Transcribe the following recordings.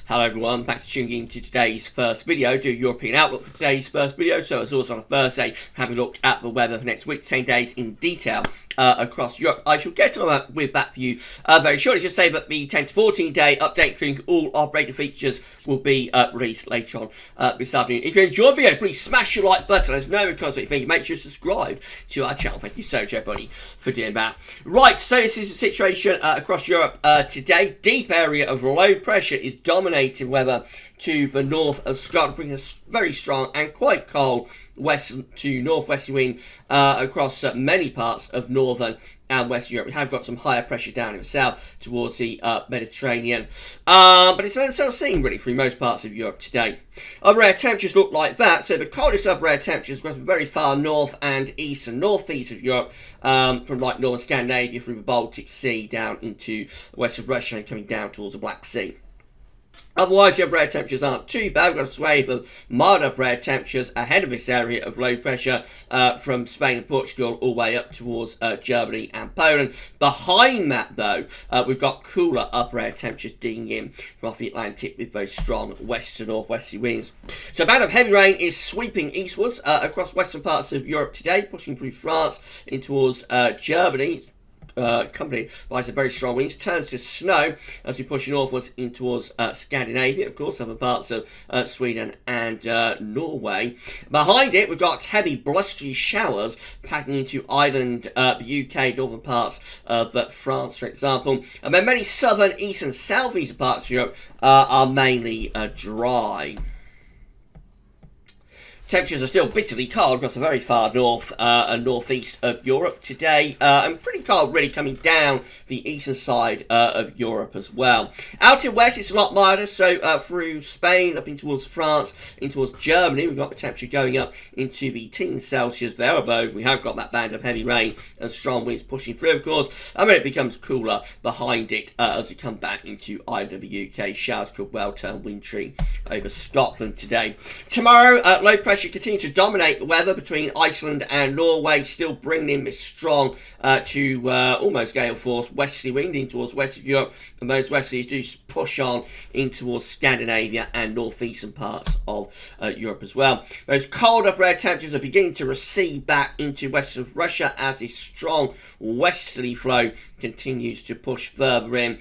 Hello everyone, back to tuning in to today's first video. Do European outlook for today's first video. So as always on a Thursday, having a look at the weather for next week, 10 days in detail across Europe. I shall get to with that for you very shortly. Just say that the 10 to 14 day update, including all operating features, will be released later on this afternoon. If you enjoyed the video, please smash your like button. Let us know what you think. Make sure to subscribe to our channel. Thank you so much, everybody, for doing that. Right, so this is the situation across Europe today. Deep area of low pressure is dominating weather to the north of Scotland, bringing a very strong and quite cold west to northwesterly wind across many parts of northern and western Europe. We have got some higher pressure down in the south towards the Mediterranean, but it's not seen really through most parts of Europe today. Upper air temperatures look like that. So the coldest upper air temperatures across the very far north and east and northeast of Europe, from like northern Scandinavia through the Baltic Sea down into west of Russia and coming down towards the Black Sea. Otherwise, the upper air temperatures aren't too bad. We've got a swathe of mild upper air temperatures ahead of this area of low pressure from Spain and Portugal all the way up towards Germany and Poland. Behind that, though, we've got cooler upper air temperatures digging in from off the Atlantic with those strong west to northwesterly winds. So a band of heavy rain is sweeping eastwards across western parts of Europe today, pushing through France in towards Germany. Accompanied by some very strong winds, turns to snow as we push northwards in towards Scandinavia, of course, other parts of Sweden and Norway. Behind it, we've got heavy blustery showers packing into Ireland, the UK, northern parts of France, for example. And then many southern, east and southeastern parts of Europe are mainly dry. Temperatures are still bitterly cold across the very far north and northeast of Europe today, and pretty cold really coming down the eastern side of Europe as well. Out in west, it's a lot milder, so through Spain, up in towards France, in towards Germany, we've got the temperature going up into the teens Celsius there, although we have got that band of heavy rain and strong winds pushing through, of course. I mean, it becomes cooler behind it as we come back into Ireland and the UK. Showers could well turn wintry over Scotland today. Tomorrow, low pressure continue to dominate the weather between Iceland and Norway, still bringing in this strong to almost gale force westerly wind in towards west of Europe, and those westerlies do push on in towards Scandinavia and northeastern parts of Europe as well. Those cold upper air temperatures are beginning to recede back into west of Russia as this strong westerly flow continues to push further in,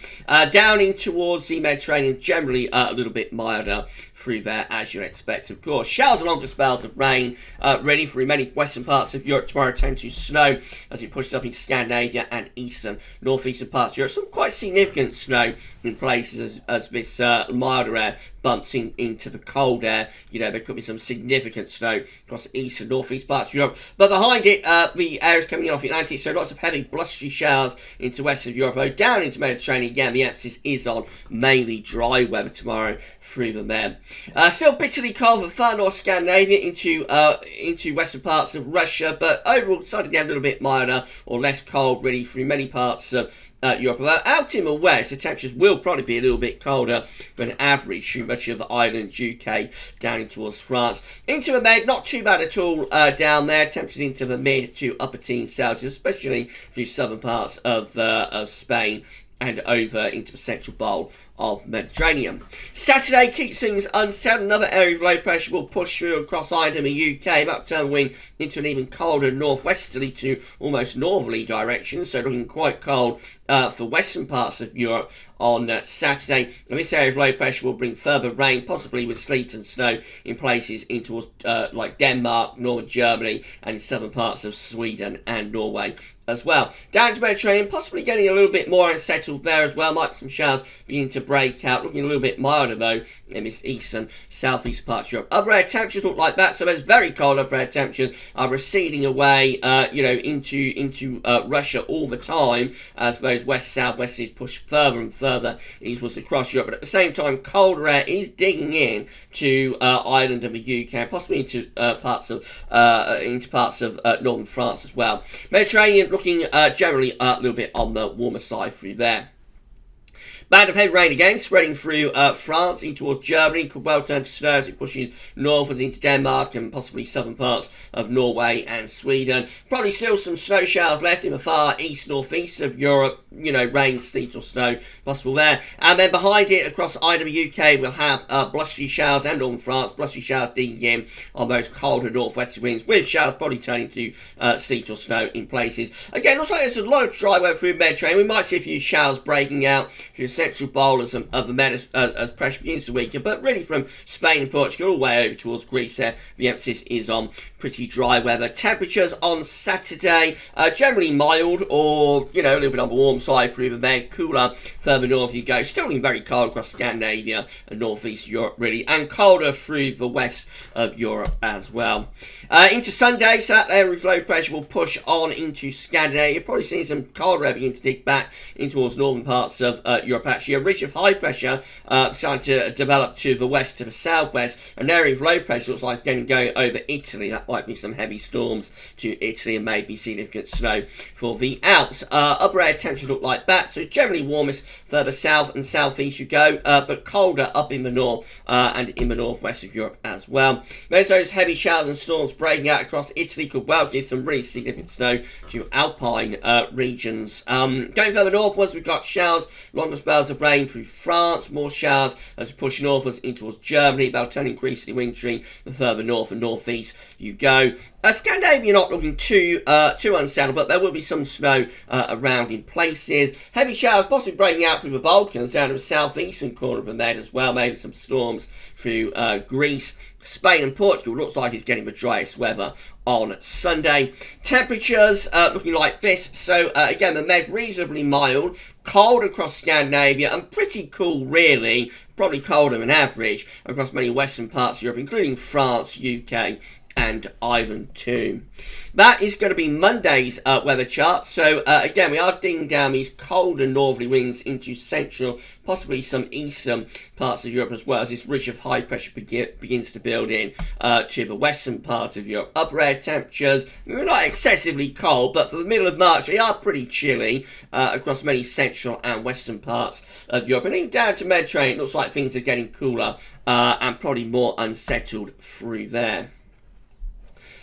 down in towards the Mediterranean, generally a little bit milder through there as you'd expect, of course. Showers and longer spells of rain ready for many western parts of Europe tomorrow, turn to snow as it pushes up into Scandinavia and eastern, northeastern parts of Europe. Some quite significant snow in places as this milder air bumps into the cold air. You know, there could be some significant snow across the east and northeast parts of Europe. But behind it, the air is coming in off the Atlantic, so lots of heavy blustery showers into west of Europe. Though down into Mediterranean, again, the emphasis is on mainly dry weather tomorrow through the there. Still bitterly cold for far north Scandinavia into western parts of Russia, but overall starting to get a little bit milder or less cold really through many parts of Europe. Although out in the west, the temperatures will probably be a little bit colder than average through much of Ireland, UK, down in towards France. Into the Med, not too bad at all down there. Temperatures into the mid to upper teens Celsius, especially through southern parts of Spain and over into the central bowl of Mediterranean. Saturday keeps things unsettled. Another area of low pressure will push through across Ireland and the UK, upturn wind into an even colder northwesterly to almost northerly direction, so looking quite cold for western parts of Europe on Saturday. And this area of low pressure will bring further rain, possibly with sleet and snow in places in towards like Denmark, northern Germany, and in southern parts of Sweden and Norway as well. Down to Mediterranean, possibly getting a little bit more unsettled there as well. Might be some showers beginning to break out, looking a little bit milder though in this eastern southeast part of Europe. Upper air temperatures look like that, so those very cold upper air temperatures are receding away into Russia all the time as those west-southwesterlies push further and further eastwards across Europe. But at the same time, colder air is digging in to Ireland and the UK, possibly into parts of northern France as well. Mediterranean looking generally a little bit on the warmer side through there. Band of heavy rain again, spreading through France in towards Germany. Could well turn to snow as it pushes northwards into Denmark and possibly southern parts of Norway and Sweden. Probably still some snow showers left in the far east, northeast of Europe. You know, rain, sleet or snow possible there. And then behind it, across IWUK, we'll have blustery showers, and northern France, blustery showers digging in on those colder northwesterly winds, with showers probably turning to sleet or snow in places. Again, looks like there's a lot of dry weather through the Mediterranean. We might see a few showers breaking out through the central bowl of the Med as pressure begins to weaken, but really from Spain and Portugal all the way over towards Greece there, the emphasis is on pretty dry weather. Temperatures on Saturday, generally mild or, you know, a little bit on the warm side through the Med, cooler further north you go. Still looking very cold across Scandinavia and northeast Europe really, and colder through the west of Europe as well. Into Sunday, so that area of low pressure will push on into Scandinavia. You're probably seeing some colder air begin to dig back in towards northern parts of Europe. Actually, a ridge of high pressure starting to develop to the west, to the southwest. An area of low pressure looks like going over Italy. That might be some heavy storms to Italy and maybe significant snow for the Alps. Upper air temperatures look like that, so generally warmest further south and southeast you go, but colder up in the north and in the northwest of Europe as well. There's those heavy showers and storms breaking out across Italy could well give some really significant snow to alpine regions. Going further northwards, we've got showers, longer spells of rain through France, more showers as we push northwards in towards Germany. They'll turn increasingly wintry the further north and northeast you go. Scandinavia not looking too unsettled, but there will be some snow around in places. Heavy showers possibly breaking out through the Balkans down to the southeastern corner of the Med as well. Maybe some storms through Greece. Spain and Portugal looks like it's getting the driest weather on Sunday. Temperatures looking like this. So again, the Med reasonably mild, cold across Scandinavia and pretty cool really, probably colder than average across many western parts of Europe, including France, UK and Ireland too. That is going to be Monday's weather chart. So again, we are digging down these colder northerly winds into central, possibly some eastern parts of Europe as well, as this ridge of high pressure begins to build in to the western part of Europe. Upper air temperatures, we're not excessively cold, but for the middle of March, they are pretty chilly across many central and western parts of Europe. And even down to Mediterranean, it looks like things are getting cooler and probably more unsettled through there.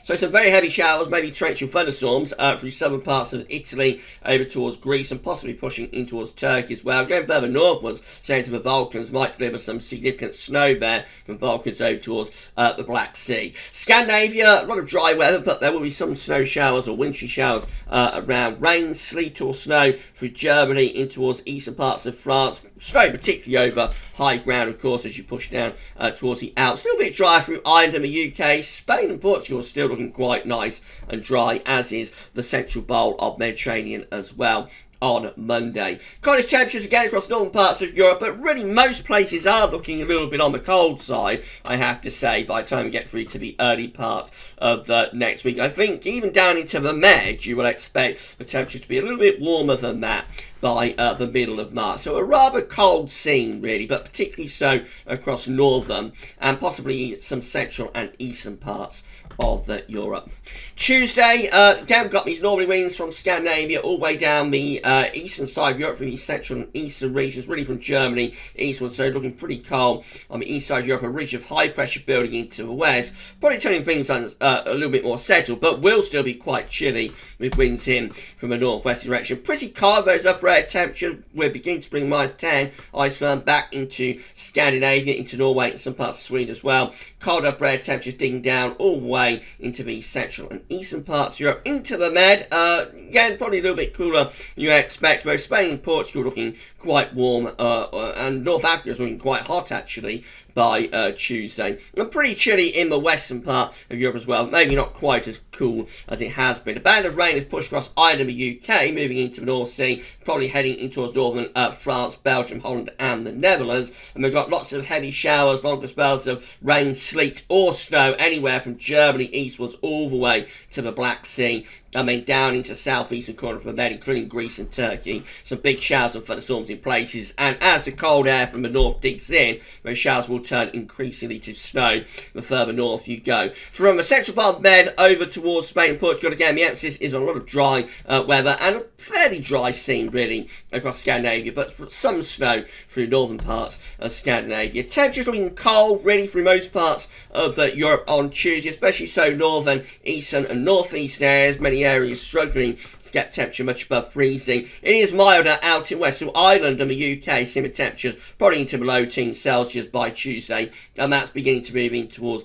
So some very heavy showers, maybe torrential thunderstorms through southern parts of Italy, over towards Greece and possibly pushing in towards Turkey as well. Going further northwards, say to the Balkans, might deliver some significant snow there from the Balkans over towards the Black Sea. Scandinavia, a lot of dry weather, but there will be some snow showers or wintry showers around. Rain, sleet or snow through Germany in towards eastern parts of France. Snow particularly over high ground, of course, as you push down towards the Alps. Still a bit dry through Ireland and the UK. Spain and Portugal still looking quite nice and dry, as is the central bowl of Mediterranean as well on Monday. Coldest temperatures again across northern parts of Europe, but really most places are looking a little bit on the cold side, I have to say, by the time we get through to the early part of the next week. I think even down into the Med, you will expect the temperature to be a little bit warmer than that by the middle of March. So a rather cold scene really, but particularly so across northern and possibly some central and eastern parts of Europe. Tuesday, again we've got these northerly winds from Scandinavia all the way down the eastern side of Europe, from the central and eastern regions, really from Germany eastwards, so looking pretty cold on the east side of Europe. A ridge of high pressure building into the west, probably turning things a little bit more settled, but will still be quite chilly with winds in from a northwest direction. Pretty cold, those upper air temperature. We're beginning to bring -10 ice firm back into Scandinavia, into Norway and some parts of Sweden as well. Cold upper air temperatures digging down all the way into the central and eastern parts of Europe, into the Med. Again, probably a little bit cooler than you expect. Both Spain and Portugal looking quite warm, and North Africa is looking quite hot actually by Tuesday. And pretty chilly in the western part of Europe as well. Maybe not quite as cool as it has been. A band of rain has pushed across Ireland and the UK, moving into the North Sea, probably heading in towards northern France, Belgium, Holland and the Netherlands. And we've got lots of heavy showers, longer spells of rain, sleet or snow anywhere from Germany eastwards all the way to the Black Sea. I mean, down into southeastern corner of the Med, including Greece and Turkey. Some big showers and thunderstorms in places. And as the cold air from the north digs in, those showers will turn increasingly to snow the further north you go. From the central part of Med over towards Spain and Portugal, again, the emphasis is on a lot of dry weather and a fairly dry scene, really. chilly across Scandinavia, but some snow through northern parts of Scandinavia. Temperatures looking cold, really, through most parts of Europe on Tuesday, especially so northern, eastern and northeastern areas. Many areas struggling to get temperature much above freezing. It is milder out in West, so Ireland and the UK, similar temperatures probably into below teens Celsius by Tuesday, and that's beginning to move in towards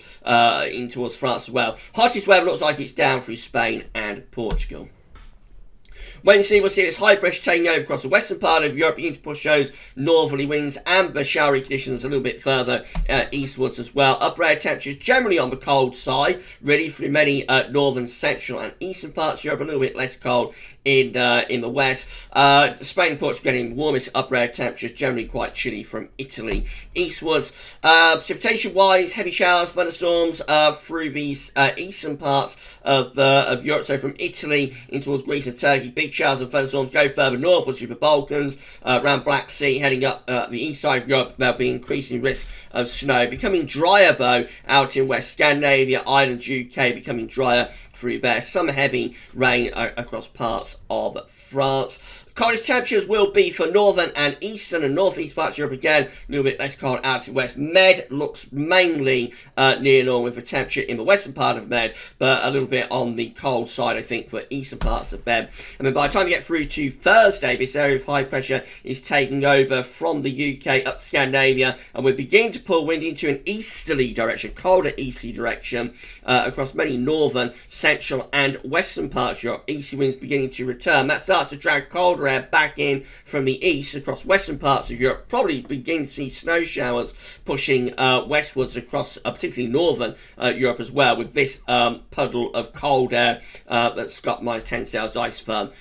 France as well. Hottest weather looks like it's down through Spain and Portugal. Wednesday, we'll see this high pressure taking over across the western part of Europe, beginning to push those northerly winds and the showery conditions a little bit further eastwards as well. Upper air temperatures generally on the cold side, really through many northern, central and eastern parts of Europe, a little bit less cold in the west. Spain and Portugal getting warmest upper air temperatures, generally quite chilly from Italy eastwards. Precipitation-wise, heavy showers, thunderstorms through these eastern parts of Europe, so from Italy in towards Greece and Turkey. Big showers and thunderstorms go further northwards through the Balkans, around Black Sea, heading up the east side of Europe. There'll be increasing risk of snow. Becoming drier, though, out in West Scandinavia, Ireland, UK, becoming drier through there. Some heavy rain across parts of France. Coldest temperatures will be for northern and eastern and northeast parts of Europe again. A little bit less cold out in West. Med looks mainly near normal with the temperature in the western part of Med, but a little bit on the cold side, I think, for eastern parts of Med. And then by the time you get through to Thursday, this area of high pressure is taking over from the UK up to Scandinavia, and we're beginning to pull wind into an easterly direction, colder easterly direction, across many northern, central and western parts of Europe. Easterly winds beginning to return. That starts to drag colder air back in from the east across western parts of Europe. Probably begin to see snow showers pushing westwards across particularly northern Europe as well, with this puddle of cold air that's got minus 10 Celsius ice firm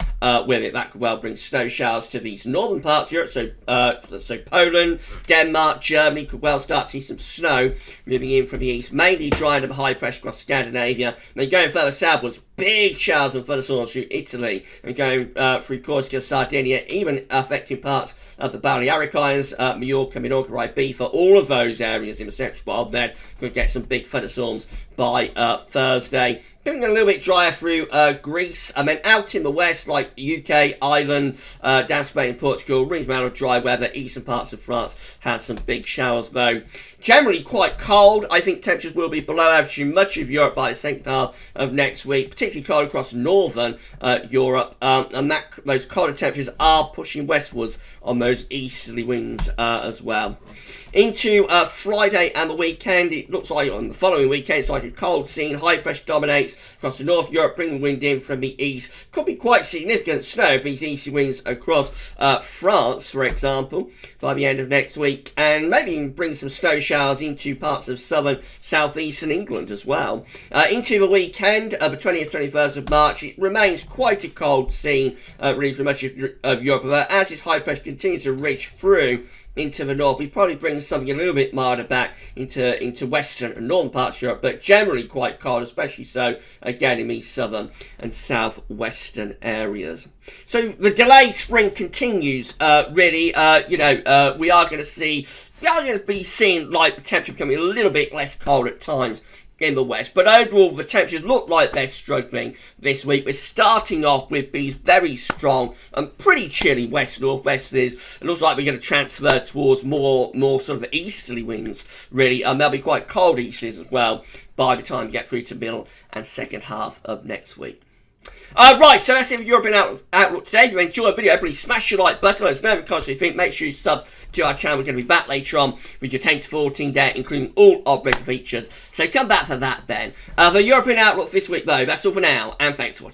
with it. That could well bring snow showers to these northern parts of Europe, so Poland, Denmark, Germany could well start to see some snow moving in from the east, mainly drying up high pressure across Scandinavia. Then going further southwards, big showers and thunderstorms through Italy and going through Corsica, Sardinia, even affecting parts of the Balearic Islands, Mallorca, Minorca, Ibiza. All of those areas in the central part of Med could get some big thunderstorms by Thursday. Getting a little bit drier through Greece, and then out in the west, like UK, Ireland, down Spain and Portugal, reasonable amount of dry weather. Eastern parts of France has some big showers, though. Generally quite cold. I think temperatures will be below average in much of Europe by the second half of next week, particularly cold across northern Europe, and those colder temperatures are pushing westwards on those easterly winds as well. Into Friday and the weekend, it looks like on the following weekend, it's like a cold scene. High pressure dominates across the north of Europe, bringing wind in from the east. Could be quite significant snow if these easy winds across France, for example, by the end of next week, and maybe even bring some snow showers into parts of southern, southeastern England as well. Into the weekend, the 20th, 21st of March, it remains quite a cold scene, really for much of Europe, but as this high pressure continues to reach through into the north, we probably bring something a little bit milder back into western and northern parts of Europe, but generally quite cold, especially so again in these southern and southwestern areas. So the delayed spring continues. We are going to be seeing like the temperature becoming a little bit less cold at times in the west, but overall the temperatures look like they're struggling this week. We're starting off with these very strong and pretty chilly west-northwesterlies. It looks like we're going to transfer towards more sort of easterly winds, really, and they'll be quite cold easterlies as well by the time we get through to middle and second half of next week. Right, so that's it for European Outlook today. If you enjoyed the video, please smash your like button. Let us know in the comments what you think. Make sure you sub to our channel. We're going to be back later on with your 10 to 14 day, including all of regular features. So come back for that then. The European Outlook this week, though, that's all for now, and thanks for watching.